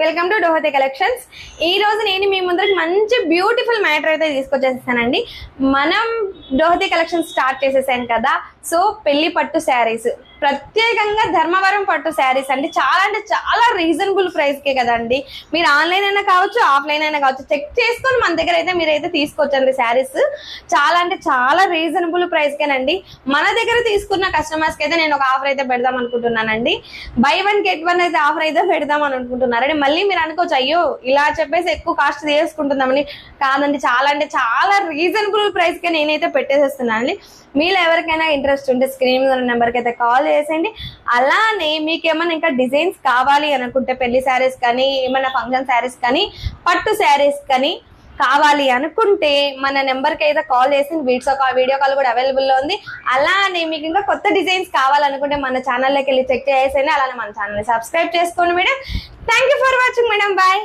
Welcome to డోహతే collections. ఈ రోజు నేను మీ ముందరికి మంచి బ్యూటిఫుల్ మ్యాటర్ అయితే తీసుకొచ్చేసానండి. మనం డోహతే కలెక్షన్స్ స్టార్ట్ చేసేసాం కదా. సో పెళ్లి పట్టు శారీస్, ప్రత్యేకంగా ధర్మవరం పట్టు శారీస్ అంటే చాలా రీజనబుల్ ప్రైస్ కే కదండి. మీరు ఆన్లైన్ అయినా కావచ్చు, ఆఫ్లైన్ అయినా కావచ్చు, చెక్ చేసుకొని మన దగ్గర అయితే మీరైతే తీసుకోవచ్చండి. శారీస్ చాలా రీజనబుల్ ప్రైస్ కేనండి. మన దగ్గర తీసుకున్న కస్టమర్స్ కి అయితే నేను ఒక ఆఫర్ అయితే పెడదాం అనుకుంటున్నానండి. బై 1 get 1 అయితే ఆఫర్ అయితే పెడదాం అని అనుకుంటున్నారండి. మళ్ళీ మీరు అనుకోవచ్చు, అయ్యో ఇలా చెప్పేసి ఎక్కువ కాస్ట్ తీసుకుంటుందామని. కాదండి, చాలా రీజనబుల్ ప్రైస్ కే నేనైతే పెట్టేసేస్తున్నానండి. మీలో ఎవరికైనా ఇంట్రెస్ట్ ఉంటే స్క్రీన్ మీద నెంబర్కి అయితే కాల్ చేసేయండి. అలానే మీకేమైనా ఇంకా డిజైన్స్ కావాలి అనుకుంటే, పెళ్లి శారీస్ కానీ, ఏమైనా ఫంక్షన్ శారీస్ కానీ, పట్టు శారీస్ కానీ కావాలి అనుకుంటే మన నెంబర్కి అయితే కాల్ చేసి వీడియో కాల్ కూడా అవైలబుల్లో ఉంది. అలానే మీకు ఇంకా కొత్త డిజైన్స్ కావాలనుకుంటే మన ఛానల్లోకి వెళ్ళి చెక్ చేసేయండి. అలానే మన ఛానల్ని సబ్స్క్రైబ్ చేసుకోండి madam. Thank you for watching madam. Bye.